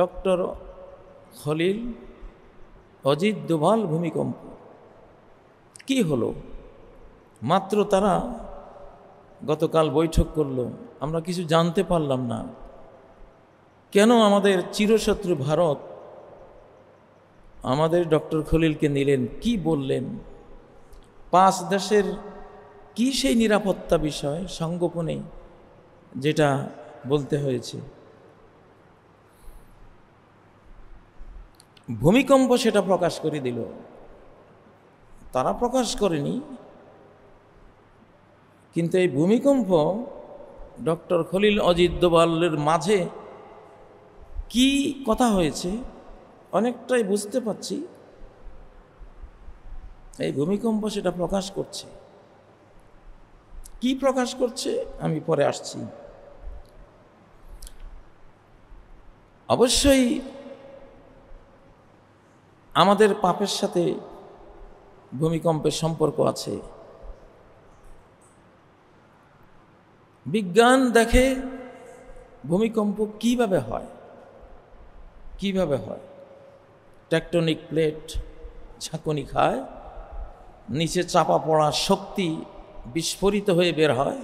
Doctor Khalil Ajit Doval ভূমিকম্প কি হলো? মাত্র তারা গতকাল বৈঠক করলো, আমরা কিছু জানতে পারলাম না। কেন আমাদের চিরশত্রু ভারত আমাদের ডক্টর খলিলকে নিলেন? কি বললেন? 5 দেশের কি সেই নিরাপত্তা বিষয় সংগোপনে যেটা বলতে হয়েছে? ভূমিকম্প সেটা প্রকাশ করে দিল, তারা প্রকাশ করেনি। কিন্তু এই ভূমিকম্প ডক্টর খলিল অজিত দোভালের মাঝে কি কথা হয়েছে অনেকটাই বুঝতে পারছি। এই ভূমিকম্প সেটা প্রকাশ করছে। কি প্রকাশ করছে আমি পরে আসছি। অবশ্যই আমাদের পাপের সাথে ভূমিকম্পের সম্পর্ক আছে। বিজ্ঞান দেখে ভূমিকম্প কিভাবে হয়, কিভাবে হয়। টেকটনিক প্লেট ঝাঁকুনি খায়, নিচে চাপা পড়া শক্তি বিস্ফোরিত হয়ে বের হয়।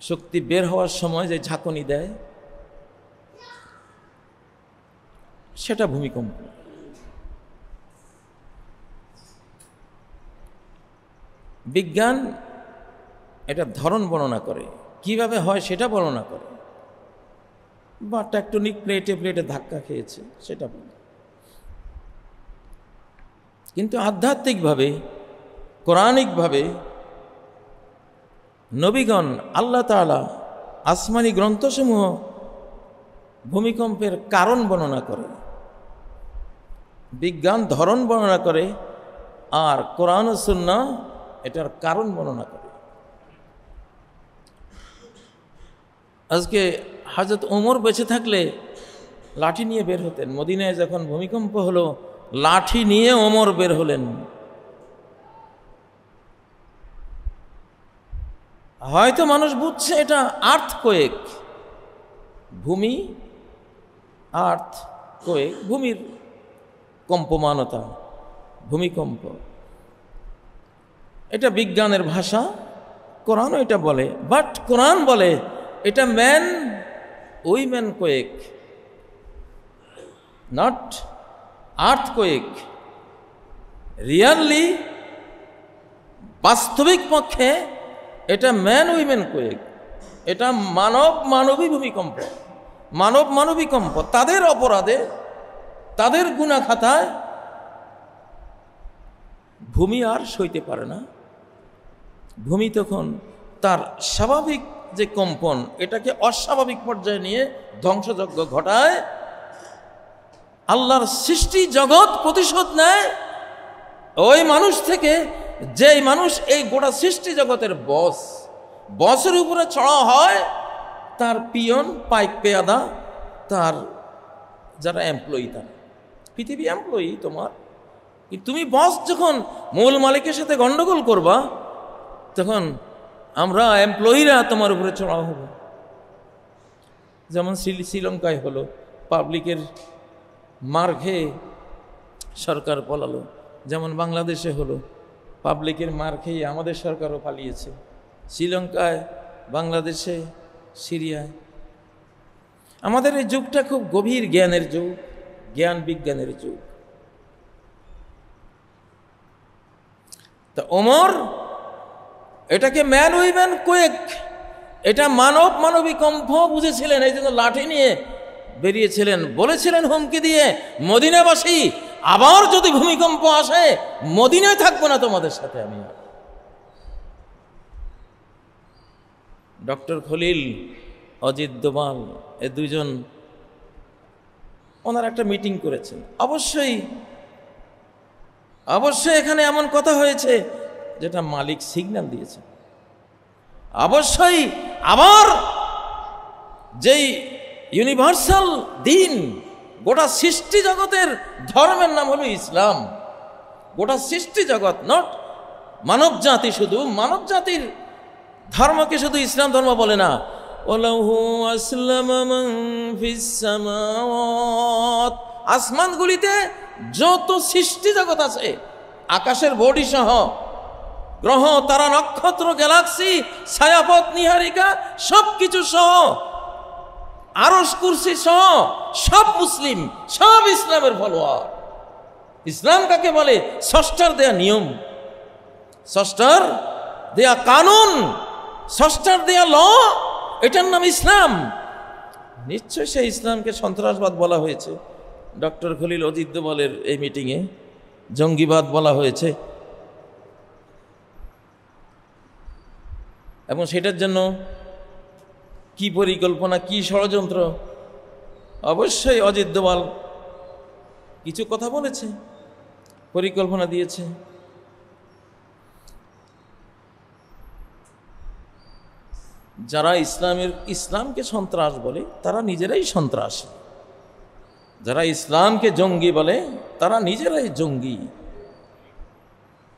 শক্তি বের হওয়ার সময় যে ঝাঁকুনি দেয় সেটা ভূমিকম্প। বিজ্ঞান এটা ধরন বর্ণনা করে, কিভাবে হয় সেটা বর্ণনা করে, বা টেকটনিক প্লেটে প্লেটে ধাক্কা খেয়েছে সেটা বলে। কিন্তু আধ্যাত্মিকভাবে কোরআনিকভাবে নবীগণ আল্লাহ তাআলা আসমানি গ্রন্থসমূহ ভূমিকম্পের কারণ বর্ণনা করে, বিজ্ঞান ধরন বর্ণনা করে, আর কোরআন ও সুন্নাহ এটার কারণ বর্ণনা করে। আজকে হযরত ওমর বেঁচে থাকলে লাঠি নিয়ে বের হতেন। মদিনায় যখন ভূমিকম্প হলো লাঠি নিয়ে ওমর বের হলেন। হয়তো মানুষ বুঝছে এটা আর্থকোয়েক, ভূমি আর্থকোয়েক, ভূমির কম্পমানতা, ভূমিকম্প। এটা বিজ্ঞানের ভাষা, কোরআনও এটা বলে। বাট কোরআন বলে এটা man women quake, not earthquake. Really বাস্তবিক পক্ষে এটা ম্যান উইমেন কোয়েক, এটা মানব মানবী ভূমিকম্প, মানব মানবী কম্প। তাদের অপরাধে, তাদের গুনাহ খাতায় ভূমি আর সইতে পারে না। ভূমি তখন তার স্বাভাবিক যে কম্পন এটাকে অস্বাভাবিক পর্যায়ে নিয়ে ধ্বংসযজ্ঞ ঘটায়। আল্লাহর সৃষ্টি জগৎ প্রতিশোধ নেয় ওই মানুষ থেকে, যেই মানুষ এই গোটা সৃষ্টি জগতের বসের উপরে চড়া হয়, তার পিয়ন, পাইক পেয়াদা, তার যারা এমপ্লয়ি, তারা পৃথিবী এমপ্লয়ি তোমার। তুমি বস যখন মূল মালিকের সাথে গন্ডগোল করবা, তখন আমরা এমপ্লয়িরা তোমার উপরে চড়া হব। যেমন শ্রীলঙ্কায় হলো, পাবলিকের মার খেয়ে সরকার পলালো। যেমন বাংলাদেশে হলো, পাবলিকের মার খেয়ে আমাদের সরকারও পালিয়েছে। শ্রীলঙ্কায়, বাংলাদেশে, সিরিয়ায়। আমাদের এই যুগটা খুব গভীর জ্ঞানের যুগ, জ্ঞান বিজ্ঞানের যুগ। তা ওমর এটাকে ম্যান উইম্যান কোয়েক, এটা মানব মানবী কম্প বুঝেছিলেন। এই জন্য লাঠি নিয়ে বেরিয়েছিলেন, বলেছিলেন হুমকি দিয়ে, মদিনাবাসী আবার যদি ভূমিকম্প আসে মদিনায় থাকবো না তোমাদের সাথে আমি। ডক্টর খলিল অজিত দোভাল এ দুইজন ওনারা একটা মিটিং করেছেন। অবশ্যই এখানে এমন কথা হয়েছে যেটা মালিক সিগন্যাল দিয়েছে। অবশ্যই আবার যেই ইউনিভার্সাল দিন, গোটা সৃষ্টি জগতের ধর্মের নাম হলো ইসলাম। গোটা সৃষ্টি জগৎ, নট মানব জাতি, শুধু মানব জাতির ধর্মকে শুধু ইসলাম ধর্ম বলে না, ওয়ালাহু আসলামা মান ফিস সামাওয়াত, আসমানগুলিতে যত সৃষ্টি জগৎ আছে, আকাশের বডি সহ, গ্রহ তারা নক্ষত্র গ্যালাক্সি ছায়াপথ নিহারিকা সবকিছু সহ, আরশ কুরসি সহ সব মুসলিম, সব ইসলামের ফলোয়ার। ইসলাম কাকে বলে? স্রষ্টার দেয়া নিয়ম, স্রষ্টার দেয়া কানুন, স্রষ্টার দেয়া ল, এটার নাম ইসলাম। নিশ্চয় সেই ইসলামকে সন্ত্রাসবাদ বলা হয়েছে। ডক্টর খলিল অজিত দোভালের এই মিটিংয়ে জঙ্গিবাদ বলা হয়েছে, এবং সেটার জন্য কি পরিকল্পনা, কি ষড়যন্ত্র, অবশ্যই অজিত দোভাল কিছু কথা বলেছে, পরিকল্পনা দিয়েছে। যারা ইসলামকে সন্ত্রাস বলে তারা নিজেরাই সন্ত্রাসী, যারা ইসলামকে জঙ্গি বলে তারা নিজেরাই জঙ্গি।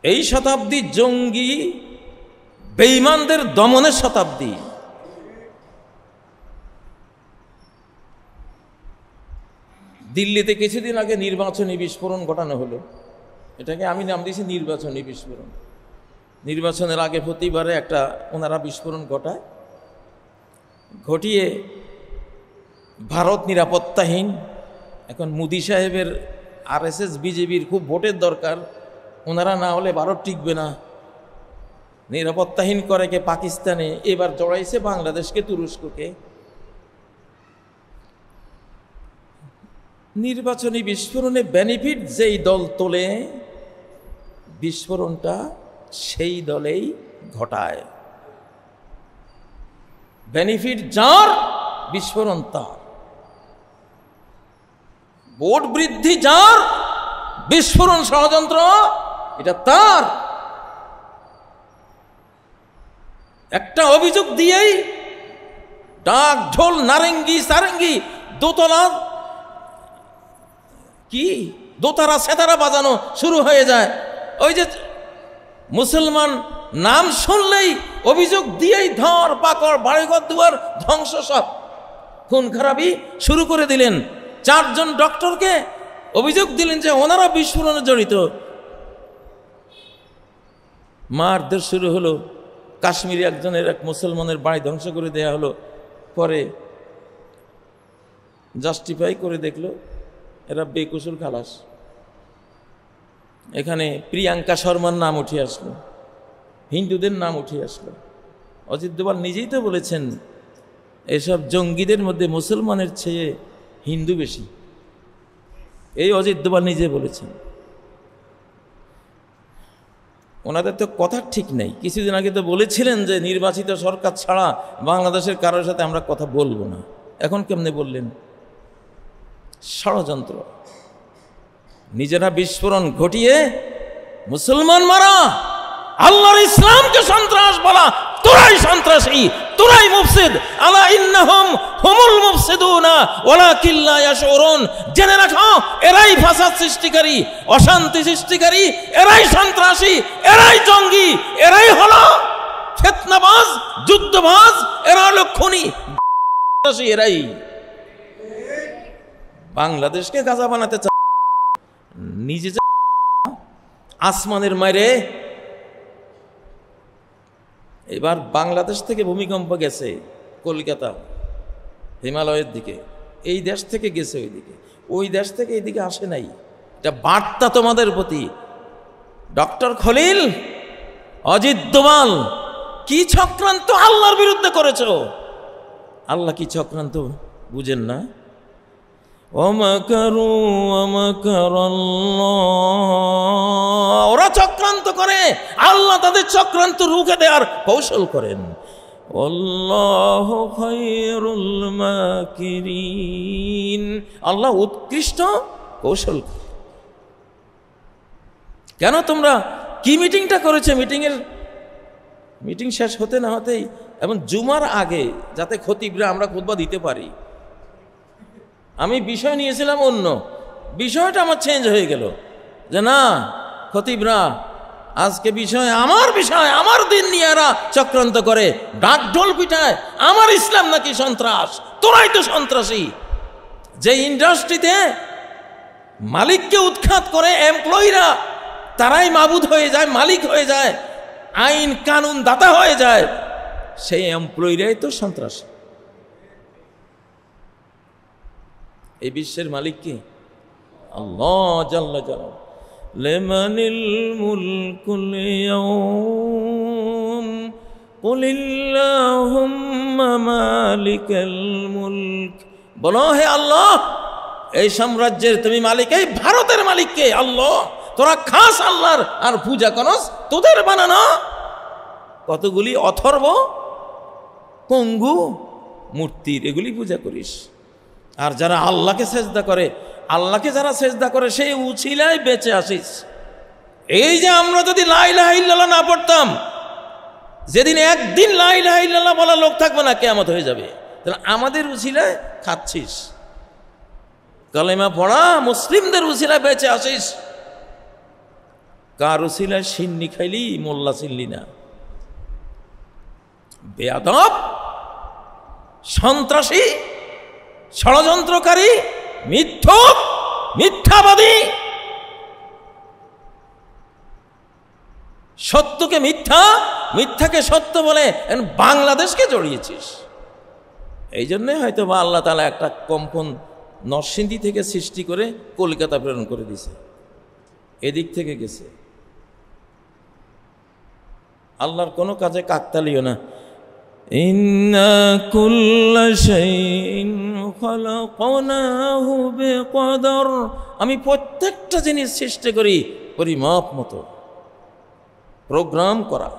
এই শতাব্দী জঙ্গি বেঈমানদের দমনের শতাব্দী। দিল্লিতে কিছুদিন আগে নির্বাচনী বিস্ফোরণ ঘটানো হলো, এটাকে আমি নাম দিয়েছি নির্বাচনী বিস্ফোরণ। নির্বাচনের আগে প্রতিবারে একটা ওনারা বিস্ফোরণ ঘটিয়ে ভারত নিরাপত্তাহীন। এখন মোদি সাহেবের আরএসএস বিজেপির খুব ভোটের দরকার, ওনারা না হলে ভারত টিকবে না, নিরাপত্তাহীন করে কে পাকিস্তানে, এবার জড়াইছে বাংলাদেশকে, তুরস্ককে। নির্বাচনী বিস্ফোরণে বেনিফিট যেই দল তোলে, বিস্ফোরণটা সেই দলেই ঘটায়। বেনিফিট যার, বিস্ফোরণ তার। ভোট বৃদ্ধি যার, বিস্ফোরণ ষড়যন্ত্র এটা তার। একটা অভিযোগ দিয়েই ডাক ঢোল নারেঙ্গি সারেঙ্গি দোতারা সেতারা বাজানো শুরু হয়ে যায়। ওই যে মুসলমান নাম শুনলেই অভিযোগ দিয়েই ধর পাকড়, বাড়িঘর দুয়ার ধ্বংস, সব খুন খারাপি শুরু করে দিলেন। 4 জন ডক্টরকে অভিযোগ দিলেন যে ওনারা বিস্ফোরণে জড়িত। মারধর শুরু হলো। কাশ্মীরে এক মুসলমানের বাড়ি ধ্বংস করে দেয়া হলো। পরে জাস্টিফাই করে দেখলো এরা বেকসুর খালাস। এখানে প্রিয়াঙ্কা শর্মার নাম উঠে আসলো, হিন্দুদের নাম উঠে আসলো। অজিত দোভাল নিজেই তো বলেছেন এসব জঙ্গিদের মধ্যে মুসলমানের চেয়ে হিন্দু বেশি। এই অজিত দোভাল নিজে বলেছেন। ওনাদের তো কথা ঠিক নেই। কিছুদিন আগে তো বলেছিলেন যে নির্বাচিত সরকার ছাড়া বাংলাদেশের কারোর সাথে আমরা কথা বলবো না। এখন কেমনে বললেন? ষড়যন্ত্র। নিজেরা বিস্ফোরণ ঘটিয়ে মুসলমান মারা, আল্লাহর ইসলামকে সন্ত্রাস বলা, তোরাই সন্ত্রাসী, তোরাই মুফসিদ। আলা ইন্নাহুম হুমুল মুফসিদুনা ওয়ালাকিন লা ইয়াশউরুন। জেনে রাখো এরাই ফাসাদ সৃষ্টিকারী, অশান্তি সৃষ্টিকারী, এরাই সন্ত্রাসী, এরাই জঙ্গি, এরাই হলো ফিতনাবাজ, যুদ্ধবাজ, এরা হলো খুনি, এরাই বাংলাদেশকে গাজা বানাতে চায়। নিজে আসমানের মাইরে। এবার বাংলাদেশ থেকে ভূমিকম্প গেছে কলকাতা, হিমালয়ের দিকে, এই দেশ থেকে গেছে ওইদিকে, ওই দেশ থেকে এইদিকে আসে নাই। এটা বার্তা তোমাদের প্রতি। ডক্টর খলিল, অজিত দোভাল কি চক্রান্ত আল্লাহর বিরুদ্ধে করেছ। আল্লাহ কি চক্রান্ত বুঝেন না? ওরা চক্রান্ত করে, আল্লাহ তাদের চক্রান্ত রুখে দেওয়ার কৌশল করেন। আল্লাহু খায়রুল মাকিরিন, আল্লাহ উৎকৃষ্ট কৌশল। কেন তোমরা কি মিটিংটা করেছে? মিটিং শেষ হতে না হতেই, এবং জুমার আগে যাতে খতিবরা আমরা খুতবা দিতে পারি। আমি বিষয় নিয়েছিলাম অন্য, বিষয়টা আমার চেঞ্জ হয়ে গেল যে না, খতিবরা আজকে বিষয় আমার দিন নিয়ে এরা চক্রান্ত করে, ডাক ঢোল পিটায় আমার ইসলাম নাকি সন্ত্রাস, তোরাই তো সন্ত্রাসী। যে ইন্ডাস্ট্রিতে মালিককে উৎখাত করে এমপ্লয়িরা তারাই মাবুদ হয়ে যায়, মালিক হয়ে যায়, আইন কানুন দাতা হয়ে যায়, সেই এমপ্লয়িরাই তো সন্ত্রাসী। এই বিশ্বের মালিক কি? আল্লাহ জাল্লা জালাল। লিমানিল মুলকুল ইয়াউম কুলিল্লাহুম্মা মালিকাল মুলক। বলো হে আল্লাহ, এই সাম্রাজ্যের তুমি মালিক, এই ভারতের মালিক কে? আল্লাহ। তোরা খাস আল্লাহর আর পূজা করস তোদের বানানো কতগুলি অথর্ব পঙ্গু মূর্তির, এগুলি পূজা করিস। আর যারা আল্লাহকে সেজদা করে, আল্লাহকে যারা সেজদা করে সেই উছিলায় বেঁচে আসিস। এই যে আমরা যদি লা ইলাহা ইল্লাল্লাহ না পড়তাম, যেদিন একদিন লা ইলাহা ইল্লাল্লাহ বলা লোক থাকবে না, কিয়ামত হয়ে যাবে, তাহলে আমাদের উছিলায় খাচ্ছিস। কালেমা পড়া মুসলিমদের উছিলায় বেঁচে আসিস। কার উছিলায় সিন্নি খাইলি, মোল্লা চিনলি না। বেয়াদব, সন্ত্রাসী, ষড়যন্ত্রকারী, মিথ্যুক, মিথ্যাবাদী, সত্যকে মিথ্যা, মিথ্যাকে সত্য বলে বাংলাদেশকে জড়িয়েছিস। এই জন্যই হয়তো বা আল্লাহ তাআলা একটা কম্পন নরসিংদী থেকে সৃষ্টি করে কলকাতা প্রেরণ করে দিয়েছে, এদিক থেকে গেছে। আল্লাহর কোনো কাজে কাকতালিও না। ইন্না কুল্লা শাইইন খালাকনাহু বিকদর। আমি প্রত্যেকটা জিনিস সৃষ্টি করি পরিমাপ মতো, প্রোগ্রাম করা।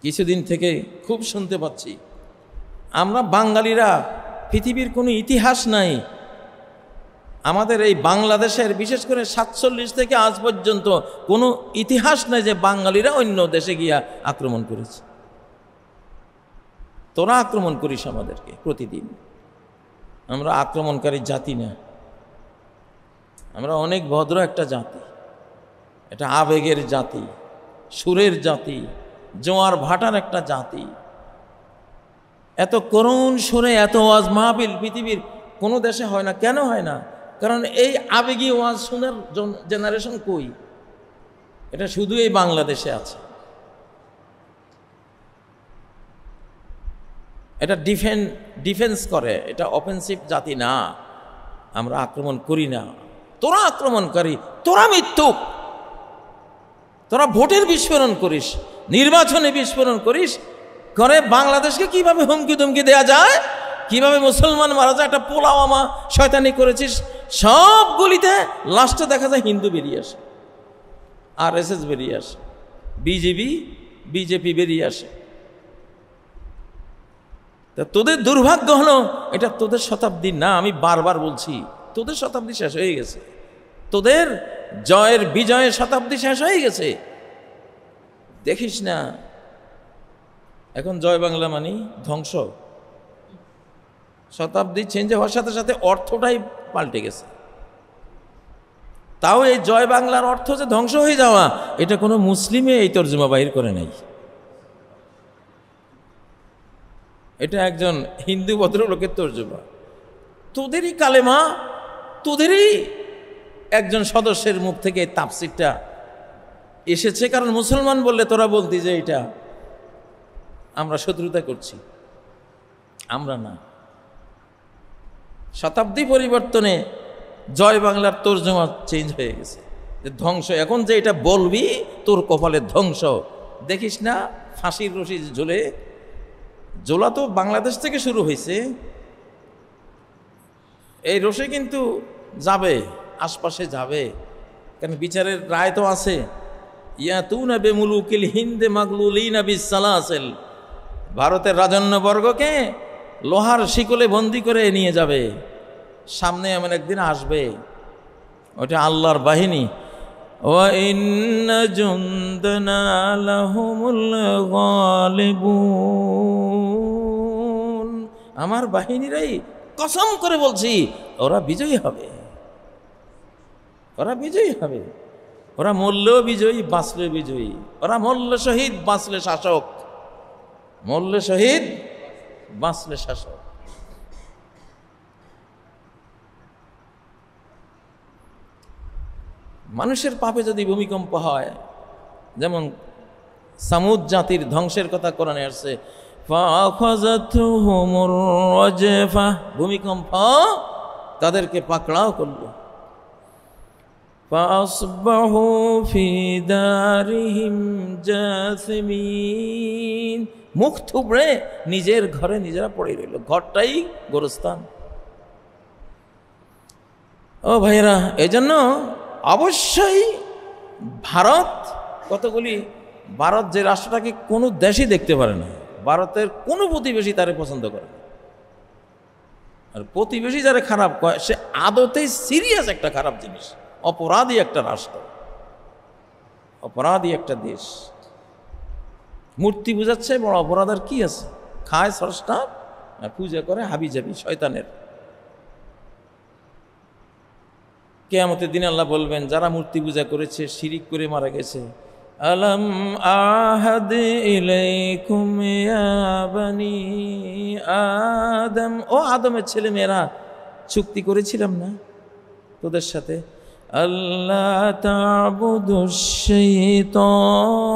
কিছুদিন থেকে খুব শুনতে পাচ্ছি, আমরা বাঙালিরা পৃথিবীর কোনো ইতিহাস নাই, আমাদের এই বাংলাদেশের বিশেষ করে 47 থেকে আজ পর্যন্ত কোনো ইতিহাস নাই যে বাঙালিরা অন্য দেশে গিয়া আক্রমণ করেছে। তোরা আক্রমণ করিস আমাদেরকে প্রতিদিন। আমরা আক্রমণকারী জাতি না, আমরা অনেক ভদ্র একটা জাতি, এটা আবেগের জাতি, সুরের জাতি, জোয়ার ভাটার একটা জাতি। এত করুণ সুরে এত ওয়াজ মাহফিল পৃথিবীর কোনো দেশে হয় না। কেন হয় না? কারণ এই আবেগী ওয়াজ শোনার জেনারেশন কই? এটা শুধু এই বাংলাদেশে আছে। এটা ডিফেন্স করে, এটা অফেন্সিভ জাতি না। আমরা আক্রমণ করি না, তোরা আক্রমণকারী, তোরা মিথ্যুক, তোরা ভোটের বিস্ফোরণ করিস, নির্বাচনে বিস্ফোরণ করিস, করে বাংলাদেশকে কিভাবে হুমকি ধুমকি দেয়া যায়, কিভাবে মুসলমান মারা যায়, একটা পোলাওয়ামা শয়তানি করেছিস। সবগুলিতে লাস্টে দেখা যায় হিন্দু বেরিয়ে আসে, RSS বেরিয়ে আসে, বিজেপি বেরিয়ে আসে। তা তোদের দুর্ভাগ্য হলো এটা তোদের শতাব্দী না। আমি বারবার বলছি, তোদের শতাব্দী শেষ হয়ে গেছে, তোদের জয়ের বিজয়ের শতাব্দী শেষ হয়ে গেছে। দেখিস না এখন জয় বাংলা মানে ধ্বংস। শতাব্দী চেঞ্জ হওয়ার সাথে সাথে অর্থটাই পাল্টে গেছে। তাও এই জয় বাংলার অর্থ যে ধ্বংস হয়ে যাওয়া, এটা কোনো মুসলিমে এই তর্জমা বাহির করে নাই। এটা একজন হিন্দু ভদ্রলোকের তর্জমা। তোদেরই কালেমা, তোদেরই একজন সদস্যের মুখ থেকে তাফসিরটা এসেছে। কারণ মুসলমান বললে তোরা বলতি যে এটা আমরা শত্রুতা করছি, আমরা না। শতাব্দী পরিবর্তনে জয় বাংলার তর্জমা চেঞ্জ হয়ে গেছে, যে ধ্বংস। এখন যে এটা বলবি তোর কপালের ধ্বংস। দেখিস না ফাঁসির রশি ঝুলে, জোলা তো বাংলাদেশ থেকে শুরু হয়েছে, এই রশি কিন্তু যাবে, আশপাশে যাবে, কারণ বিচারের রায় তো আছে। ইয়াতুনা বিমুলুকিল হিন্দে মাগলুলিনা বিসালাসিল। ভারতের রাজন্যবর্গকে লোহার শিকলে বন্দি করে নিয়ে যাবে। সামনে এমন একদিন আসবে, ওটা আল্লাহর বাহিনী। ওয়া ইন্না জুনদানা লাহুমুল গালিবুন। আমার বাহিনীরাই, কসম করে বলছি, ওরা বিজয়ী হবে। ওরা বিজয়ী হবে, ওরা মরলেও বিজয়ী, বাঁচলে বিজয়ী। ওরা মরলে শহীদ, বাঁচলে শাসক, মরলে শহীদ, বাঁচলে শাসক। মানুষের পাপে যদি ভূমিকম্প হয়, যেমন সামুদ জাতির ধ্বংসের কথা কোরআনে আসছে, ভূমিকম্প তাদেরকে পাকড়াও করল। মুখ থুবড়ে নিজের ঘরে নিজেরা পড়ে রইল, ঘরটাই গোরস্থান। ও ভাইরা, এই জন্য অবশ্যই ভারত, কতগুলি ভারত যে রাষ্ট্রটাকে কোনো দেশই দেখতে পারে না, ভারতের কোনো প্রতিবেশী তারে পছন্দ করে না। আর প্রতিবেশী যারা খারাপ কয়, সে আদতেই সিরিয়াস একটা খারাপ জিনিস, অপরাধী একটা রাষ্ট্র, অপরাধী একটা দেশ। মূর্তি পূজাচ্ছে বড় অপরাধ আর কি আছে? খায় স্রষ্টা আর পূজা করে হাবিজাবি শয়তানের। কিয়ামতের দিন আল্লাহ বলবেন, যারা মূর্তি পূজা করেছে, শিরিক করে মারা গেছে, আলম আহাদ ইলাইকুম ইয়া বানি আদম, ও আদমের ছেলে মেয়েরা, চুক্তি করেছিলাম না তোদের সাথে, আল্লাহ তা'বুদুশ শাইতান,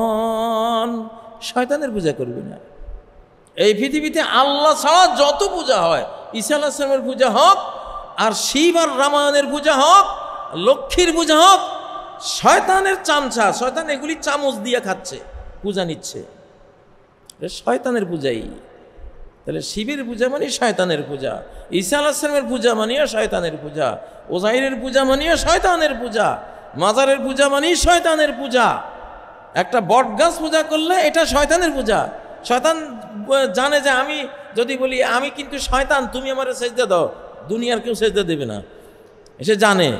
শয়তানের পূজা করবি না। এই পৃথিবীতে আল্লাহ ছাড়া যত পূজা হয়, ঈসা আলাইহিস সালামের পূজা হোক, আর শিব আর রামায়ণের পূজা হোক, লক্ষ্মীর পূজা হোক, শয়তানের চামচা, শয়তান এগুলি চামচ দিয়ে খাচ্ছে, পূজা নিচ্ছে, শয়তানের পূজাই। তাহলে শিবের পূজা মানে শয়তানের পূজা, ঈসা আলাইহিস সালামের পূজা মানিও শয়তানের পূজা, ওজাইরের পূজা মানিও শয়তানের পূজা, মাজারের পূজা মানি শয়তানের পূজা। একটা বট গাছ পূজা করলে এটা শয়তানের পূজা। শয়তান জানে যে আমি যদি বলি আমি কিন্তু শয়তান, তুমি আমার সেজদা দাও, দুনিয়ার কেউ সেজদা দেবে না, সে জানে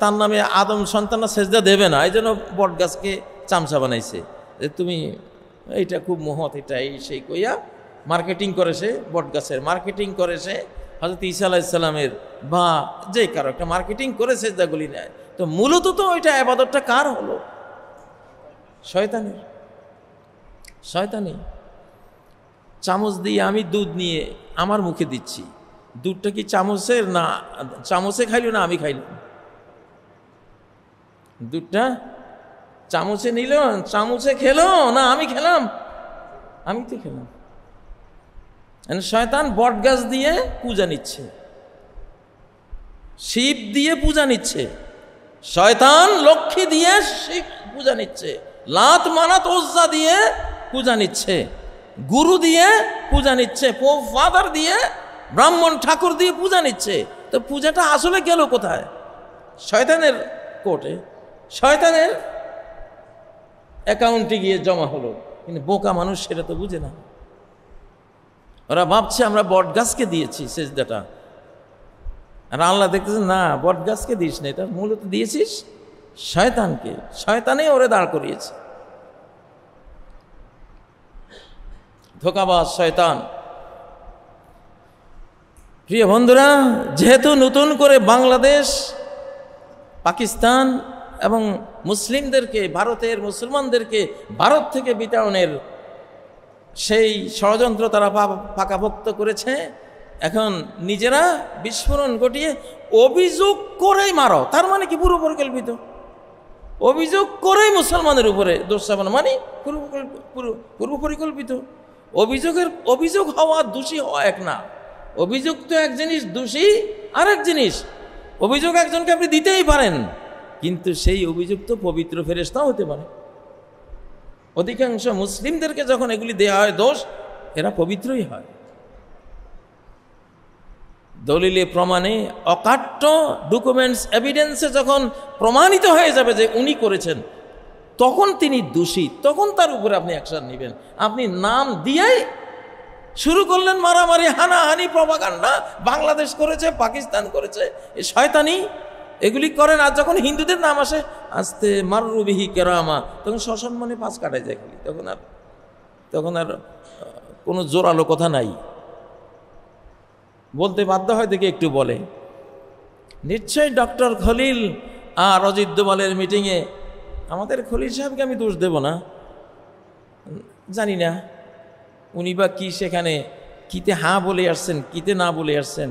তার নামে আদম সন্তানরা সেজদা দেবে না। এই জন্য বট গাছকে চামচা বানাইছে, যে তুমি এইটা খুব মহৎ, এটা এই সেই কইয়া মার্কেটিং করে, সে বট গাছের মার্কেটিং করে, সে হযরত ঈসা আলাইহিস সালামের বা যে কারো একটা মার্কেটিং করে সেজদাগুলি নেয়। তো মূলত তো ওইটা ইবাদতটা কার হলো? শয়তানের। শয়তানি চামচ দিয়ে আমি দুধ নিয়ে আমার মুখে দিচ্ছি, দুধটা কি চামচের না চামচে খাইল না আমি খাইলাম? দুধটা চামচে নিল, চামচে খেলো না আমি খেলাম? আমি তো খেলাম। শয়তান বট গাছ দিয়ে পূজা নিচ্ছে, শিব দিয়ে পূজা নিচ্ছে, শয়তান লক্ষ্মী দিয়ে শিব পূজা নিচ্ছে, লাত মানাত ওজ্জা দিয়ে পূজা নিচ্ছে, গুরু দিয়ে পূজা নিচ্ছে, পোপ ফাদার দিয়ে, ব্রাহ্মণ ঠাকুর দিয়ে পূজা নিচ্ছে। তো পূজাটা আসলে গেল কোথায়? শয়তানের কোর্টে, শয়তানের অ্যাকাউন্টে গিয়ে জমা হলো। কিন্তু বোকা মানুষ সেটা তো বুঝে না। ওরা ভাবছে আমরা বট গাছকে দিয়েছি সেজদাটা, আর আল্লাহ দেখতেছেন না, বট গাছকে দিস না, এটা মূলত দিয়েছিস শয়তানকে। শয়তানেই ওরে দাঁড় করিয়েছে, ধোঁকাবাজ শয়তান। প্রিয় বন্ধুরা, যেহেতু নতুন করে বাংলাদেশ, পাকিস্তান এবং মুসলিমদেরকে, ভারতের মুসলমানদেরকে ভারত থেকে বিতাড়নের সেই ষড়যন্ত্র তারা পাকাপোক্ত করেছে, এখন নিজেরা বিস্ফোরণ ঘটিয়ে অভিযোগ করেই মারো, তার মানে কি পুরো পরিকল্পিত? অভিযোগ করেই মুসলমানের উপরে দোষ চাপানো মানে পূর্ব পরিকল্পিত। অভিযোগ হওয়া, দোষী হওয়া এক না। অভিযোগ তো এক জিনিস, দোষী আরেক জিনিস। অভিযোগ একজনকে আপনি দিতেই পারেন, কিন্তু সেই অভিযোগ তো পবিত্র ফেরেশতাও হতে পারে। অধিকাংশ মুসলিমদেরকে যখন এগুলি দেওয়া হয় দোষ, এরা পবিত্রই হয়। দলিলে প্রমাণে, অকাট্য ডকুমেন্টস এভিডেন্সে যখন প্রমাণিত হয়ে যাবে যে উনি করেছেন, তখন তিনি দোষী, তখন তার উপরে আপনি অ্যাকশন নেবেন। আপনি নাম দিয়েই শুরু করলেন মারামারি, হানাহানি, প্রপাগান্ডা, বাংলাদেশ করেছে, পাকিস্তান করেছে, এই শয়তানি এগুলি করেন। আর যখন হিন্দুদের নাম আসে, আস্তে মাররুবিহি কেরামা, তখন সসম্মানে পাঁচ কাটায় যায়, তখন আর কোনো জোরালো কথা নাই, বলতে বাধ্য হয় দেখে একটু বলে। নিশ্চয়ই ডক্টর খলিল আর অজিত দোভালের মিটিংয়ে আমাদের খলিল সাহেবকে আমি দোষ দেব না, জানি না উনি বা কি সেখানে কিতে হ্যাঁ বলে আসছেন, কিতে না বলে আসছেন।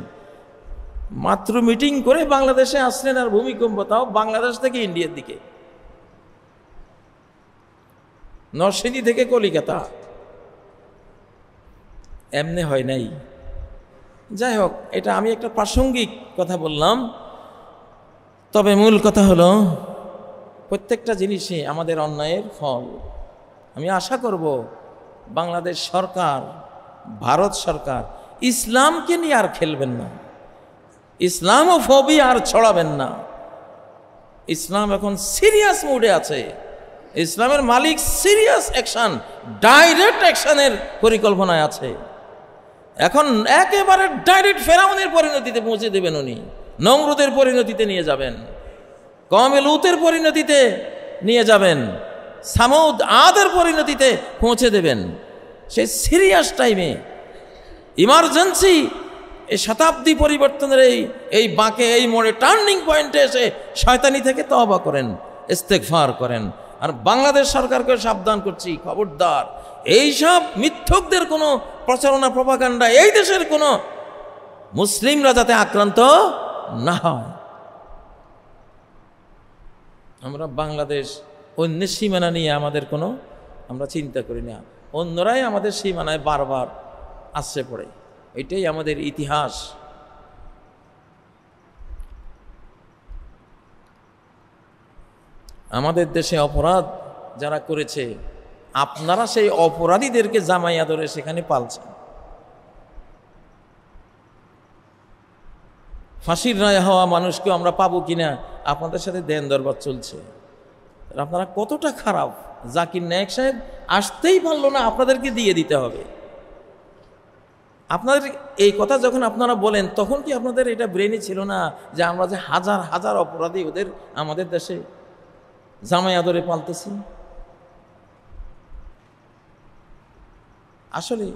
মাত্র মিটিং করে বাংলাদেশে আসলেন, আর ভূমিকম্প, তাও বাংলাদেশ থেকে ইন্ডিয়ার দিকে, নরসিংদী থেকে কলিকাতা, এমনি হয় নাই। যাই হোক, এটা আমি একটা প্রাসঙ্গিক কথা বললাম। তবে মূল কথা হলো প্রত্যেকটা জিনিসই আমাদের অন্যায়ের ফল। আমি আশা করব বাংলাদেশ সরকার, ভারত সরকার ইসলামকে নিয়ে আর খেলবেন না, ইসলামোফোবিয়া আর ছড়াবেন না। ইসলাম এখন সিরিয়াস মুডে আছে, ইসলামের মালিক সিরিয়াস অ্যাকশন, ডাইরেক্ট অ্যাকশনের পরিকল্পনায় আছে। এখন একেবারে ডাইরেক্ট ফেরাউনের পরিণতিতে পৌঁছে দেবেন উনি, নমরুদের পরিণতিতে নিয়ে যাবেন, কওমে লূতের পরিণতিতে নিয়ে যাবেন, সামুদ আদের পরিণতিতে পৌঁছে দেবেন। সেই সিরিয়াস টাইমে ইমার্জেন্সি, এই শতাব্দী পরিবর্তনের এই বাঁকে, এই মোড়ে, টার্নিং পয়েন্টে এসে শয়তানি থেকে তওবা করেন, ইস্তেগফার করেন। আর বাংলাদেশ সরকারকে সাবধান করছি, খবরদার এইসব মিথ্যকদের কোনো প্রচারণা, প্রপাগান্ডা এই দেশের কোনো মুসলিমরা যাতে আক্রান্ত না হয়। আমরা বাংলাদেশ অন্যের সীমানা নিয়ে আমাদের কোনো আমরা চিন্তা করি না, অন্যরাই আমাদের সীমানায় বারবার আশ্রয় পড়ে, এটাই আমাদের ইতিহাস। আমাদের দেশে অপরাধ যারা করেছে, আপনারা সেই অপরাধীদেরকে জামাইয়া ধরে সেখানে পালছেন। ফাঁসির রায় হওয়া মানুষকে আমরা পাবো কিনা আপনাদের সাথে দেন দরবার চলছে। আপনারা কতটা খারাপ! জাকির নায়েক সাহেব আসতেই পারলো না, আপনাদেরকে দিয়ে দিতে হবে। আপনাদের এই কথা যখন আপনারা বলেন, তখন কি আপনাদের এটা ব্রেনে ছিল না যে আমরা যে হাজার হাজার অপরাধী ওদের আমাদের দেশে জামাই আদরে পালতেছি? আসলে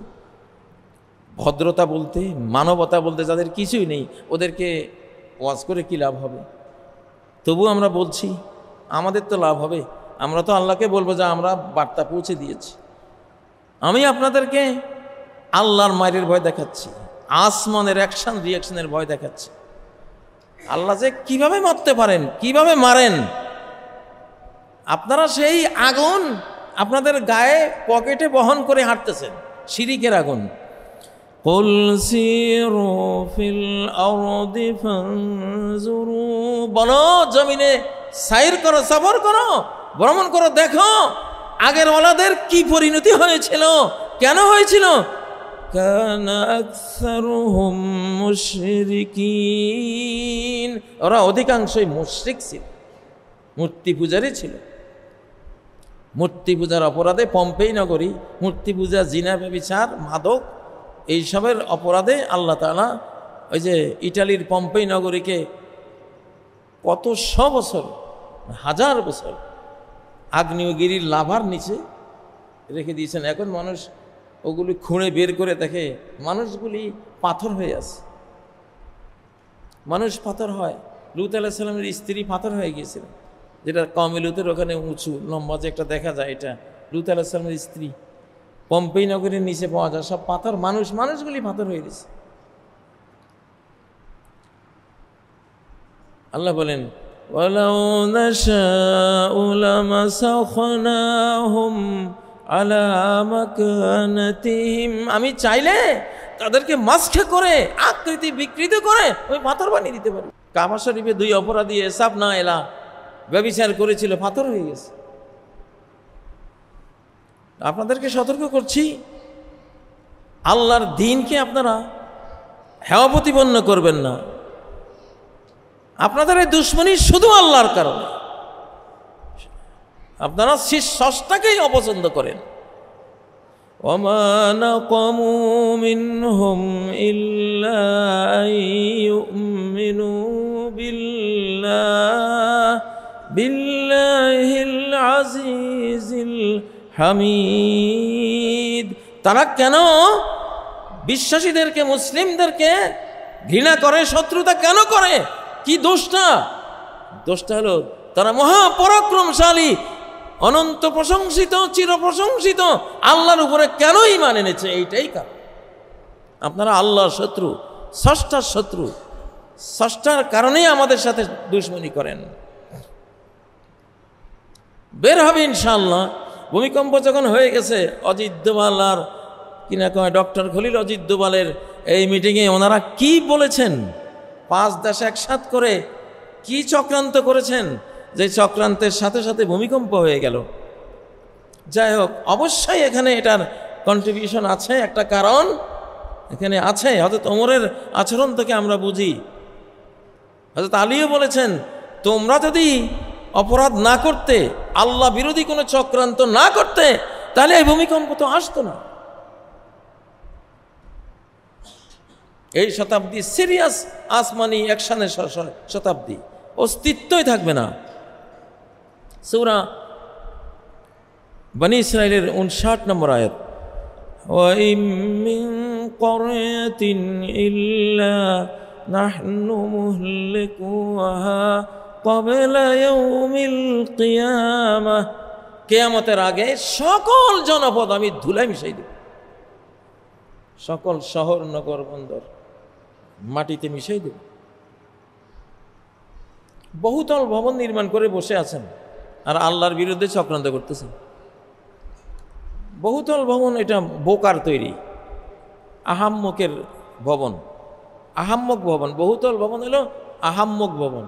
ভদ্রতা বলতে, মানবতা বলতে যাদের কিছুই নেই, ওদেরকে ওয়াজ করে কি লাভ হবে? তবু আমরা বলছি, আমাদের তো লাভ হবে। আমরা তো আল্লাহকে বলবো যে আমরা বার্তা পৌঁছে দিয়েছি। আমি আপনাদেরকে আল্লাহর মায়ের ভয় দেখাচ্ছি, আসমানের অ্যাকশন রিয়াকশনের ভয় দেখাচ্ছি। আল্লাহ যে কিভাবে মারতে পারেন, কিভাবে মারেন, আপনারা সেই আগুন আপনাদের গায়ে পকেটে বহন করে হাঁটতেছেন, শিরিকের আগুন। কুল সিরু ফিল আরদি ফানজুরু, বলো জমিনে সাইর করো, সফর করো, ভ্রমণ করো, দেখো আগের ওয়ালাদের কি পরিণতি হয়েছিল, কেন হয়েছিল। কানা আকসারুহুম মুশরিকিন, ওরা অধিকাংশই মুশরিক ছিল, মূর্তি পূজারই ছিল। মূর্তি পূজার অপরাধে পম্পেই নগরী, মূর্তি পূজা, জিনা, ব্যভিচার, মাদক, এইসবের অপরাধে আল্লাহ তাআলা ওই যে ইটালির পম্পেই নগরীকে কত শো বছর, হাজার বছর আগ্নেয়গিরির লাভার নিচে রেখে দিয়েছেন। এখন মানুষ ওগুলি খুঁড়ে বের করে দেখে মানুষগুলি পাথর হয়ে আছে, মানুষ পাথর হয়। লূত আলাইহিস সালামের স্ত্রী পাথর হয়ে গিয়েছিল, যেটা কওমে লূতের ওখানে উঁচু লম্বা যে একটা দেখা যায়, এটা লূত আলাইহিস সালামের স্ত্রী। পম্পেই নগরীর নিচে পাওয়া যায় সব পাথর, মানুষগুলি পাথর হয়ে গেছে। আল্লাহ বলেন, ওয়ালাউ নাশাউ লামাসাখনাহুম আলা মাকানাতিহিম, আমি চাইলে তাদেরকে মাসখে করে, আকৃতি বিকৃত করে ওই পাথর বানিয়ে দিতে পারি। কাবা শরীফে দুই অপরাধী এসাব না এলা ব্যভিচার করেছিল, পাথর হয়ে গেছে। আপনাদেরকে সতর্ক করছি, আল্লাহর দ্বীনকে আপনারা হেয় প্রতিপন্ন করবেন না। আপনাদের এই দুশ্মনী শুধু আল্লাহর কারণে, আপনারা স্রষ্টাকেই অপছন্দ করেন। ওমা নাকামু মিনহুম ইল্লা আইয়ুমিনু বিল্লাহিল আজিজিল হামিদ। তারা কেন বিশ্বাসীদেরকে, মুসলিমদেরকে ঘৃণা করে, শত্রুতা কেন করে? কি দোষটা? দোষটা হলো তারা মহাপরাক্রমশালী, অনন্ত প্রশংসিত, চির প্রশংসিত আল্লাহর উপরে কেন ঈমান এনেছে, এইটাই কারণ। আপনারা আল্লাহর শত্রু, স্রষ্টার শত্রু, স্রষ্টার কারণেই আমাদের সাথে দুশমনি করেন। বের হবে ইনশাআল্লাহ। ভূমিকম্প যখন হয়ে গেছে, অজিত দোভাল আর কিনা কয় ডক্টর খলিল অজিত দোভালের এই মিটিংয়ে ওনারা কি বলেছেন, 5 দেশ একসাথ করে কি চক্রান্ত করেছেন, যে চক্রান্তের সাথে সাথে ভূমিকম্প হয়ে গেল। যাই হোক, অবশ্যই এখানে এটার কন্ট্রিবিউশন আছে, একটা কারণ এখানে আছে। হযরত ওমরের আচরণ থেকে আমরা বুঝি। হযরত আলীও বলেছেন, তোমরা যদি অপরাধ না করতে, আল্লাহ বিরোধী কোনো চক্রান্ত না করতে, তাহলে এই ভূমিকম্প তো আসতো না। এই শতাব্দী সিরিয়াস আসমানি অ্যাকশনের শতাব্দী, অস্তিত্বই থাকবে না। সূরা বনী ইসরাঈলের 59 নম্বর আয়াত, ওয়া ইম মিন ক্বরয়াতিন ইল্লা নাহনু মুহলিকুহা ক্বাবলা ইয়াউমিল কিয়ামাহ, কিয়ামতের আগে সকল জনপদ আমি ধুলায় মিশাই দেব, সকল শহর নগর বন্দর মাটিতে মিশাই দেব। বহুতল ভবন নির্মাণ করে বসে আছেন আর আল্লাহর বিরুদ্ধে চক্রান্ত করতেছেন। বহুতল ভবন এটা বোকার তৈরি, আহাম্মকের ভবন, আহাম্মক ভবন। বহুতল ভবন হলো আহাম্মক ভবন।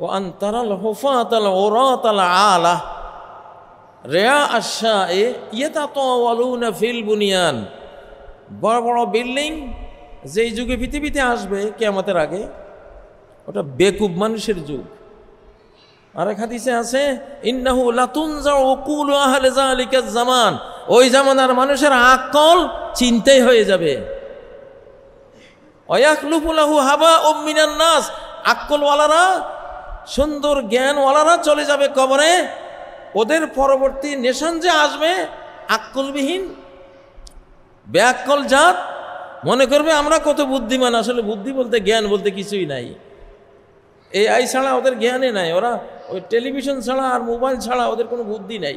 ওয়ান তারাল হুফাতাল উরাতাল আলা রিয়া আশ-শা'i ইয়াতাতাওয়ালুনা ফিল বুনিয়ান। বড় বড় বিল্ডিং যেই যুগে পৃথিবীতে আসবে কিয়ামতের আগে, ওটা বেকুব মানুষের যুগ। আরেক হাদিসে আছে, ইন্নাহু লাতুনজাউ উকুলু আহলি যালিকাজ জামান, ওই জামানার মানুষের আকল চিন্তাই হয়ে যাবে। ওয়ায়াখলুফু লাহু হাবাউম মিনান নাস, আকলওয়ালারা, সুন্দর জ্ঞানওয়ালারা চলে যাবে কবরে। ওদের পরবর্তী নেশন যে আসবে আকলবিহীন বেআক্কল জাত, মনে করবে আমরা কত বুদ্ধিমান। আসলে বুদ্ধি বলতে, জ্ঞান বলতে কিছুই নাই। AI ছাড়া ওদের জ্ঞানে নাই। ওরা ওই টেলিভিশন ছাড়া আর মোবাইল ছাড়া ওদের কোনো বুদ্ধি নাই।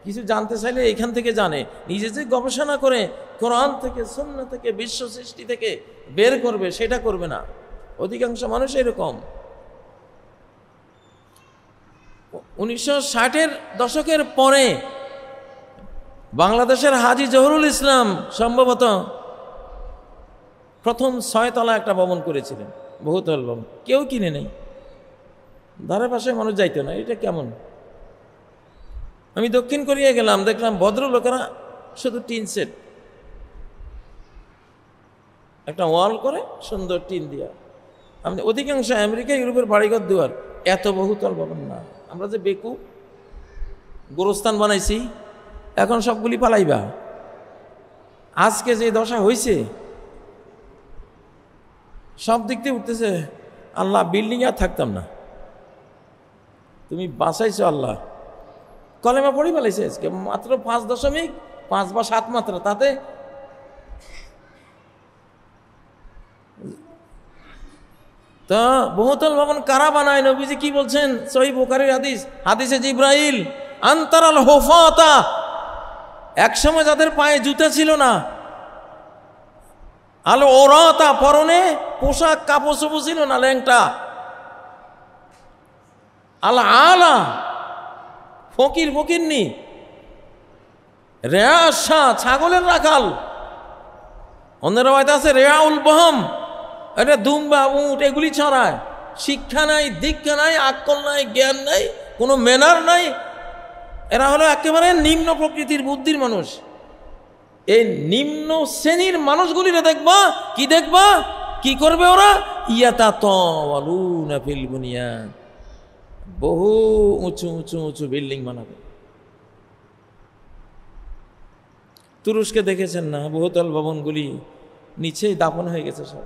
কিছু জানতে চাইলে এখান থেকে জানে, নিজে যে গবেষণা করে কোরআন থেকে, সুন্নাহ থেকে, বিশ্ব সৃষ্টি থেকে বের করবে, সেটা করবে না। অধিকাংশ মানুষ এরকম। 1960-এর দশকের পরে বাংলাদেশের হাজী জহুরুল ইসলাম সম্ভবত প্রথম 6 তলা একটা ভবন করেছিলেন, বহুতল ভবন। কেউ কিনে নেই, ধারে পাশে মানুষ যাইতো না। এটা কেমন? আমি দক্ষিণ কোরিয়া গেলাম, দেখলাম ভদ্রলোকেরা শুধু টিন সেট, একটা ওয়াল করে সুন্দর টিন দিয়া। আমি অধিকাংশ আমেরিকা, ইউরোপের বাড়িঘর দুয়ার এত বহুতল ভবন না। আমরা যে বেকুব, গোরস্থান বানাইছি, এখন সবগুলি পালাইবা। আজকে যে দশা হয়েছে, সব দিক দিয়ে উঠতেছে, আল্লাহ বিল্ডিং আর থাকতাম না, তুমি বাঁচাইছো আল্লাহ। কলেমা পড়ি ফেলাইছে আজকে, মাত্র 5.5 বা 7 মাত্রা, তাতে তো বহুতল ভবন কারা বানায়? নবীজি কি বলছেন? সহিহ বুখারীর হাদিস, হাদিসে জিব্রাইল, আনতারাল হুফাতা, একসময় যাদের পায়ে জুতা ছিল না, আল ওরাতা, পরনে পোশাক কাপড় চোপড় ছিল না, ল্যাংটা, আল আলা, ফকির ফকিরনি, রেয়া শাহ, ছাগলের রাখাল। অন্যের হয়তো আছে রেয়াউল বহম, এটা দুম্বা উট এগুলি ছড়ায়। শিক্ষা নাই, দীক্ষা নাই, আকল নাই, জ্ঞান নাই, কোনো ম্যানার নাই। এরা হলো একেবারে নিম্ন প্রকৃতির বুদ্ধির মানুষ। এই নিম্ন শ্রেণীর মানুষগুলিরে দেখবা, কি করবে ওরা? ইয়াতাতাওয়ালুনা ফিল বুনিয়ান, বহু উঁচু উঁচু উঁচু বিল্ডিং বানাবে। তুরস্কে দেখেছেন না, বহুতল ভবনগুলি নিচেই দাফন হয়ে গেছে সব।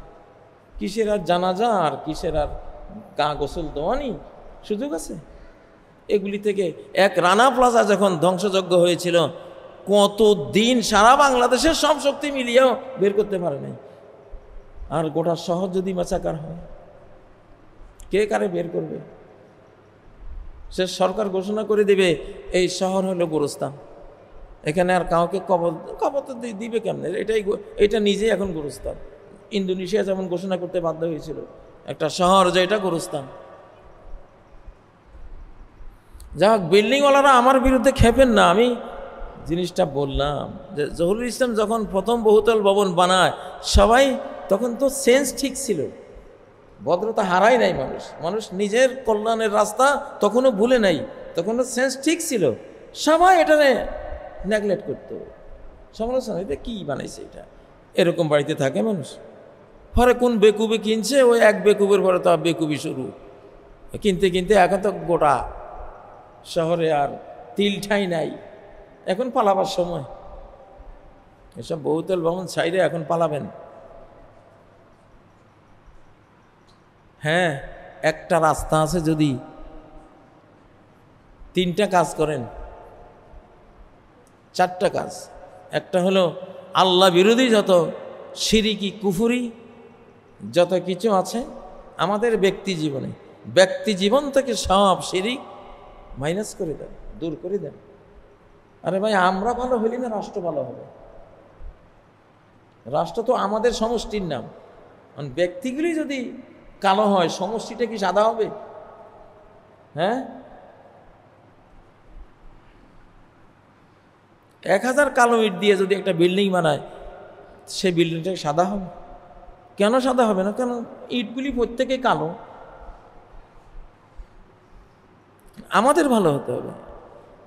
কিসের আর জানাজা, আর কিসের আর গা গোসল দেওয়ানি সুযোগ আছে? এগুলি থেকে এক রানা প্লাজা যখন ধ্বংসযজ্ঞ হয়েছিল, কত দিন সারা বাংলাদেশের সব শক্তি মিলিয়েও বের করতে পারে নাই। আর গোটা শহর যদি মাচাকার হয়, কে কারে বের করবে? সে সরকার ঘোষণা করে দিবে এই শহর হলো গোরস্থান, এখানে আর কাউকে কবর তো দিবে কেমন? এটা নিজেই এখন গোরস্থান। ইন্দোনেশিয়া যেমন ঘোষণা করতে বাধ্য হয়েছিল একটা শহর যে এটা গোরস্থান। যাক, বিল্ডিংওয়ালারা আমার বিরুদ্ধে খেপেন না, আমি জিনিসটা বললাম যে জহুরুল ইসলাম যখন প্রথম বহুতল ভবন বানায় সবাই তখন তো সেন্স ঠিক ছিল, ভদ্রতা হারাই নাই মানুষ নিজের কল্যাণের রাস্তা তখনও ভুলে নাই, তখনও সেন্স ঠিক ছিল। সবাই এটারে নেগলেক্ট করতো, সমালোচনা, এটা কি বানাইছে এটা, এরকম বাড়িতে থাকে মানুষ। পরে কোন বেকুবে কিনছে, ওই এক বেকুবের পরে তো বেকুবি শুরু, কিনতে কিনতে এখন তো গোটা শহরে আর তিল ঠাই নাই, এখন পালাবার সময়। এসব বহুতল ভবন সাইডে এখন পালাবেন। হ্যাঁ, একটা রাস্তা আছে, যদি 3টা কাজ করেন, 4টা কাজ। একটা হলো আল্লাহ বিরোধী যত শিরিকি কুফুরি যত কিছু আছে আমাদের ব্যক্তি জীবন থেকে সব শিরিক মাইনাস করে দেন, দূর করে দেন। আরে ভাই, আমরা ভালো হইলি না রাষ্ট্র ভালো হবে? রাষ্ট্র তো আমাদের সমষ্টির নাম। ব্যক্তিগুলি যদি কালো হয়, সমষ্টিটা কি সাদা হবে? হ্যাঁ, 1000 কালো ইট দিয়ে যদি একটা বিল্ডিং বানায়, সেই বিল্ডিংটা সাদা হবে? কেন সাদা হবে না? কেন ইটগুলি প্রত্যেকে কালো। আমাদের ভালো হতে হবে।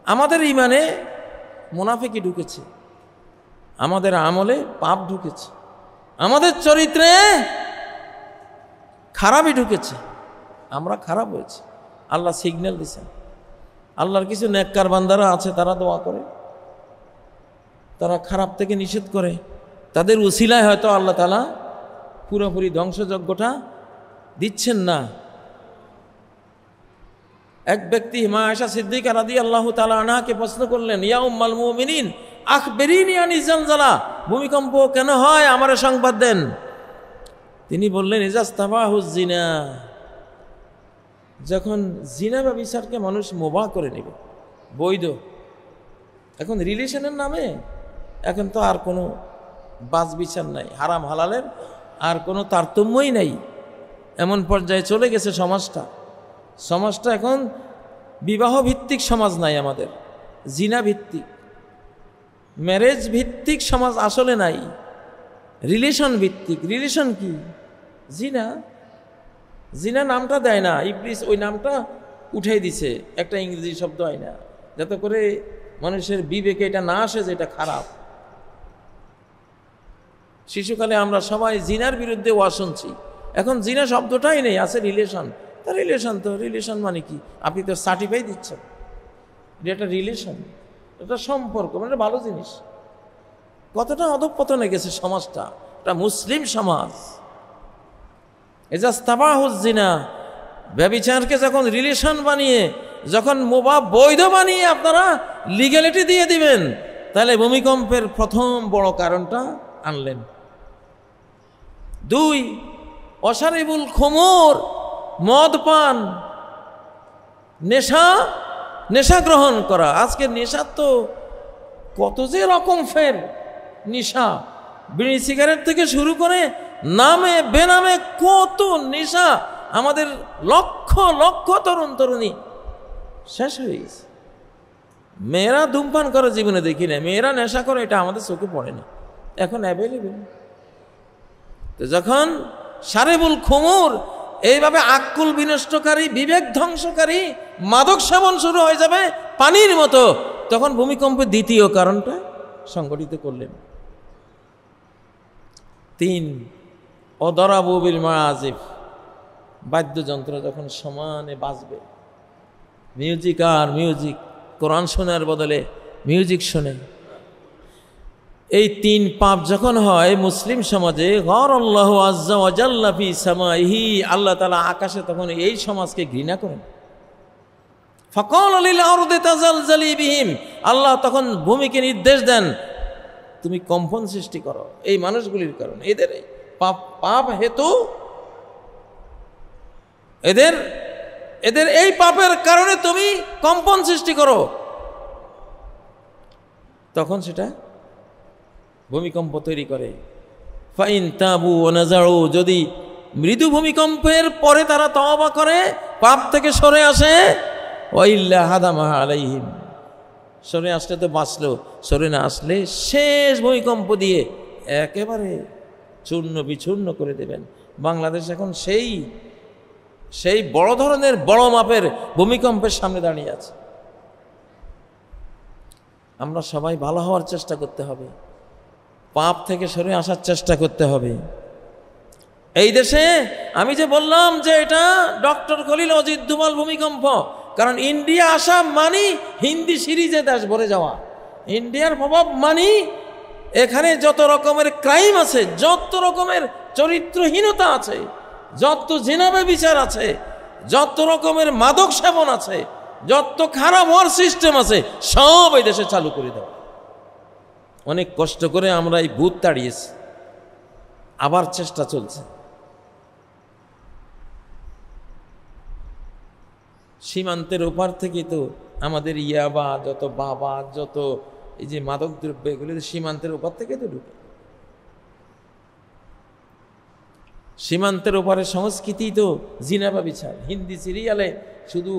আমাদের ইমানে মুনাফিকি ঢুকেছে, আমাদের আমলে পাপ ঢুকেছে, আমাদের চরিত্রে খারাপই ঢুকেছে, আমরা খারাপ হয়েছে। আল্লাহ সিগন্যাল দিচ্ছেন। আল্লাহর কিছু নেককার বান্দারা আছে, তারা দোয়া করে, তারা খারাপ থেকে নিষেধ করে, তাদের উসিলায় হয়তো আল্লাহ তাআলা পুরোপুরি ধ্বংসযজ্ঞটা দিচ্ছেন না। এক ব্যক্তি মা আয়েশা সিদ্দিকা রাদিয়াল্লাহু তাআলা আনহাকে প্রশ্ন করলেন, ইয়া উম্মাল মুমিনিন আখবিরিনি আনি জালজালা, ভূমিকম্প কেন হয় আমারে সংবাদ দেন। তিনি বললেন, ইজাস্তাবাহুজ জিনা, যখন জিনা বা বিচারকে মানুষ মুবাহ করে নেবে, বৈধ, এখন রিলেশনের নামে এখন তো আর কোনো বাজ বিচার নাই, হারাম হালালের আর কোনো তারতম্যই নাই, এমন পর্যায়ে চলে গেছে সমাজটা এখন বিবাহ ভিত্তিক সমাজ নাই আমাদের, জিনা ভিত্তিক, ম্যারেজ ভিত্তিক সমাজ আসলে নাই, রিলেশন ভিত্তিক। রিলেশন কি? জিনা নামটা দেয় না, ইবলিস ওই নামটা উঠাই দিছে, একটা ইংরেজি শব্দ হয় না, যাতে করে মানুষের বিবেকে এটা না আসে যে এটা খারাপ। শিশুকালে আমরা সবাই জিনার বিরুদ্ধে ওয়াজ শুনছি, এখন জিনা শব্দটাই নেই, আছে রিলেশন। তা রিলেশন মানে কি? আপনি তো সার্টিফাই দিচ্ছেন, এটা রিলেশন, এটা সম্পর্ক, মানে ভালো জিনিস। কতটা অধঃপতনে গেছে সমাজটা, এটা মুসলিম সমাজ। ইজাস্তাবাহুজ জিনা, ব্যভিচারকে যখন রিলেশন বানিয়ে, যখন মুবাহ বৈধ বানিয়ে আপনারা লিগ্যালিটি দিয়ে দিবেন, তাহলে ভূমিকম্পের প্রথম বড় কারণটা আনলেন। 2, অশারিবুল খুমুর, মদ পান, নেশা গ্রহণ করা। আজকে নেশা তো কত যে রকম ফের নেশা, বিড়ি সিগারেট থেকে শুরু করে নামে বেনামে কত নেশা, আমাদের লক্ষ লক্ষ তরুণ তরুণী শেষ হয়ে গেছে। মেয়েরা ধূমপান করে জীবনে দেখি না, মেয়েরা নেশা করে এটা আমাদের চোখে পড়ে না, এখন অ্যাভেলেবেল। তো যখন শারিবুল খুমুর, এইভাবে আক্কুল বিনষ্টকারী, বিবেক ধ্বংসকারী মাদক সেবন শুরু হয়ে যাবে পানির মতো, তখন ভূমিকম্পের দ্বিতীয় কারণটা সংগঠিত করলেন। 3, অদরাবু বিল মাআজিফ, বাদ্যযন্ত্র যখন সমানে বাজবে, মিউজিক আর মিউজিক, কোরআন শোনার বদলে মিউজিক শোনে। এই 3 পাপ যখন হয় মুসলিম সমাজে, গরাল্লাহু আজ্জা ওয়া জাল্লা ফি সামাইহি, আল্লাহ তাআলা আকাশে তখন এই সমাজকে ঘৃণা করেন। ফাকাল লিল আরদি তাজালজালি বিহিম, আল্লাহ তখন ভূমিকে নির্দেশ দেন, তুমি কম্পন সৃষ্টি করো এই মানুষগুলির কারণে, এদের পাপ হেতু এদের এদের এই পাপের কারণে তুমি কম্পন সৃষ্টি করো, তখন সেটা ভূমিকম্প তৈরি করে। ফাইন তাবু ওয়া নাযাউ, যদি মৃদু ভূমিকম্পের পরে তারা তওবা করে, পাপ থেকে সরে আসে, ওয়া ইল্লা হাদামা আলাইহিম, সরে আসলে তো বাঁচলো, সরে না আসলে শেষ ভূমিকম্প দিয়ে একেবারে চূর্ণ বিচূর্ণ করে দেবেন। বাংলাদেশ এখন সেই বড় ধরনের বড় মাপের ভূমিকম্পের সামনে দাঁড়িয়ে আছে। আমরা সবাই ভালো হওয়ার চেষ্টা করতে হবে, পাপ থেকে সরে আসার চেষ্টা করতে হবে। এই দেশে আমি যে বললাম যে এটা ডক্টর খলিল অজিত দুমাল ভূমিকম্প, কারণ ইন্ডিয়া আসা মানি হিন্দি সিরিজে দেশ ভরে যাওয়া, ইন্ডিয়ার প্রভাব মানি এখানে যত রকমের ক্রাইম আছে, যত রকমের চরিত্রহীনতা আছে, যত জিনাবে বিচার আছে, যত রকমের মাদক সেবন আছে, যত খারাপ হওয়ার সিস্টেম আছে, সব এই দেশে চালু করে দেওয়া। অনেক কষ্ট করে আমরা এই ভূত তাড়িয়েছি, আবার চেষ্টা চলছে। সীমান্তের ওপার থেকে তো আমাদের ইয়াবা, যত বাবা, যত এই যে মাদক দ্রব্য, এগুলো সীমান্তের ওপার থেকে তো ঢুকে। সীমান্তের ওপারের সংস্কৃতি তো জিনাবা বিচার। হিন্দি সিরিয়ালে শুধু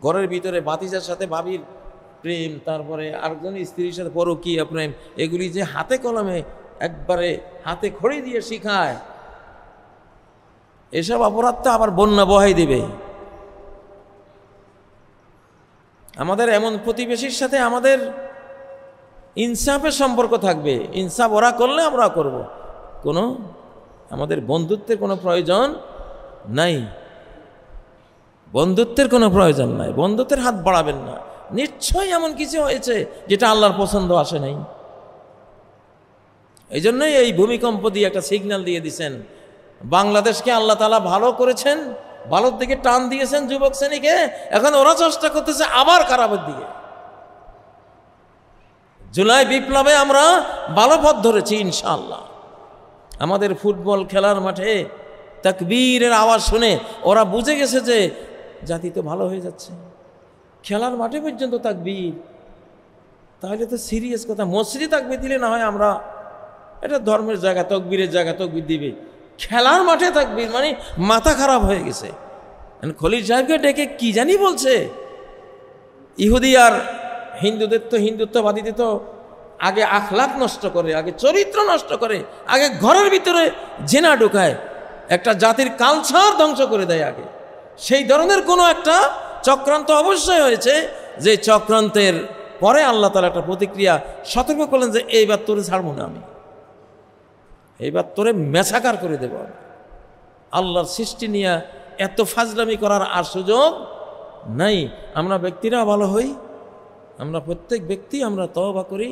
ঘরের ভিতরে ভাতিজার সাথে ভাবির প্রেম, তারপরে আরেকজন স্ত্রীর সাথে পরকীয়া প্রেম, এগুলি যে হাতে কলমে একবারে হাতে খড়ি দিয়ে শিখায়, এসব অপরাধ তো আবার বন্যা বহাই দেবে। আমাদের এমন প্রতিবেশীর সাথে আমাদের ইনসাফের সম্পর্ক থাকবে, ইনসাফ ওরা করলে আমরা করব, আমাদের বন্ধুত্বের কোনো প্রয়োজন নাই, বন্ধুত্বের কোনো প্রয়োজন নাই, বন্ধুত্বের হাত বাড়াবেন না। নিশ্চয়ই এমন কিছু হয়েছে যেটা আল্লাহর পছন্দ আসে নাই। এই জন্যই এই ভূমিকম্প দিয়ে একটা সিগন্যাল দিয়ে দিয়েছেন, বাংলাদেশকে আল্লাহ তাআলা ভালো করেছেন, ভালোর দিকে টান দিয়েছেন যুবক শ্রেণীকে, এখন ওরা চেষ্টা করতেছে আবার খারাপের দিকে। জুলাই বিপ্লবে আমরা ভালো পথ ধরেছি ইনশাআল্লাহ। আমাদের ফুটবল খেলার মাঠে তাকবীরের আওয়াজ শুনে ওরা বুঝে গেছে যে জাতি তো ভালো হয়ে যাচ্ছে, খেলার মাঠে পর্যন্ত তাকবীর, তাহলে তো সিরিয়াস কথা। মসজিদে তাকবীর দিলে না হয় আমরা, এটা ধর্মের জায়গা, তকবীরের জায়গা, তকবীর দিবে, খেলার মাঠে তাকবীর মানে মাথা খারাপ হয়ে গেছে। খলিল সাহেবকে ডেকে কি জানি বলছে, ইহুদি আর হিন্দুদের তো, হিন্দুত্ববাদীদের তো আগে আখলাক নষ্ট করে, আগে চরিত্র নষ্ট করে, আগে ঘরের ভিতরে জেনা ঢুকায়, একটা জাতির কালচার ধ্বংস করে দেয় আগে। সেই ধরনের কোনো একটা চক্রান্ত অবশ্যই হয়েছে, যে চক্রান্তের পরে আল্লাহ তাআলা একটা প্রতিক্রিয়া সতর্ক করলেন যে এইবার তোরে ছাড়বো না আমি, এইবার তোরে মেসাকার করে দেব। আল্লাহর সৃষ্টি নিয়ে এত ফাজলামি করার আর সুযোগ নাই। আমরা ব্যক্তিরা ভালো হই, আমরা প্রত্যেক ব্যক্তি আমরা তওবা করি।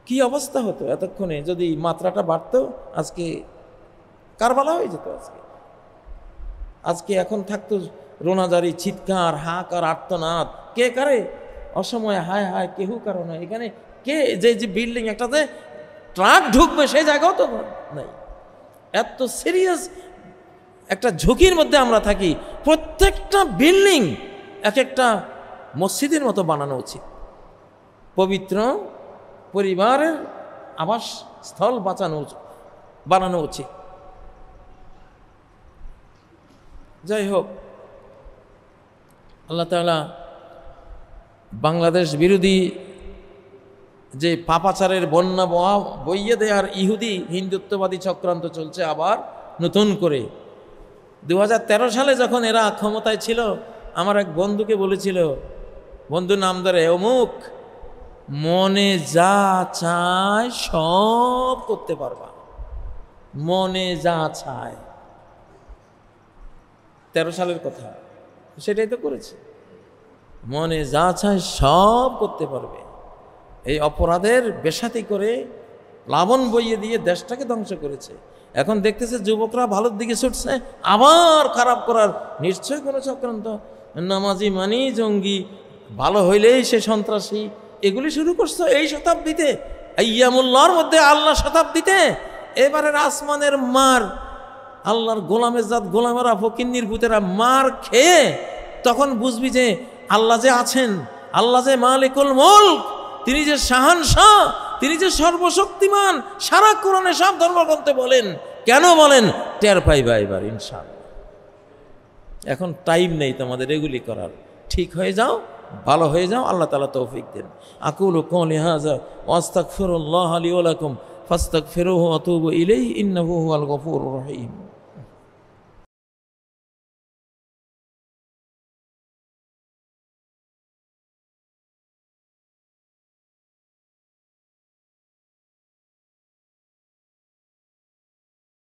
কি অবস্থা হতো এতক্ষণে যদি মাত্রাটা বাড়তো, আজকে কারবালা হয়ে যেত। আজকে এখন থাকতো রোনাজারি, চিৎকার, হাহাকার, আর্তনাদ, কে কারে অসময়ে হায় হায়, কেউ কারো নয়। এখানে কে যে বিল্ডিং একটাতে ট্রাক ঢুকবে সেই জায়গাও তো নাই। এত সিরিয়াস একটা ঝুঁকির মধ্যে আমরা থাকি। প্রত্যেকটা বিল্ডিং এক একটা মসজিদের মতো বানানো উচিত, পবিত্র পরিবারের আবাস স্থল বানানো উচিত। যাই হোক, আল্লাহ তাআলা বাংলাদেশ বিরোধী যে পাপাচারের বন্যা বইয়ে দেওয়ার ইহুদি হিন্দুত্ববাদী চক্রান্ত চলছে আবার নতুন করে। 2013 সালে যখন এরা ক্ষমতায় ছিল, আমার এক বন্ধুকে বলেছিল, বন্ধু নাম ধরে, অমুক মনে যা চায় সব করতে পারবা, মনে যা চায়। 13 সালের কথা, সেটাই তো করেছে, মনে যা চায় সব করতে পারবে। এই অপরাধের বেসাতি করে প্লাবন বইয়ে দিয়ে দেশটাকে ধ্বংস করেছে। এখন দেখতেছে যুবকরা ভালোর দিকে ছুটছে, আবার খারাপ করার নিশ্চয় কোনো চক্রান্ত। নামাজি মানি জঙ্গি, ভালো হইলেই সে সন্ত্রাসী, এগুলি শুরু করছে এই শতাব্দীতে, আইয়ামুল্লাহর মধ্যে আল্লাহ শতাব্দীতে এবারের আসমানের মার, আল্লাহর গোলামের জাত গোলামেরা ফকিন্নির ভূতেরা মার খেয়ে তখন বুঝবি যে আল্লাহ যে আছেন, আল্লাহ যে মালিকুল মুলক, তিনি যে শাহানশাহ, তিনি যে সর্বশক্তিমান। সারা কোরআনে সব ধর্মগ্রন্থে বলেন, কেন বলেন? টের পাইবা এবার ইনশাআল্লাহ। এখন টাইম নেই তোমাদের এগুলি করার। ঠিক হয়ে যাও, ভালো হয়ে যাও, আল্লাহ তাআলা তৌফিক দেন। আকুলু কওলি হাযা ওয়া আস্তাগফিরুল্লাহ লি ওয়া লাকুম ফাস্তাগফিরুহু ওয়া তুবু ইলাইহি ইন্নাহু হুয়াল গফুরুর রহিম।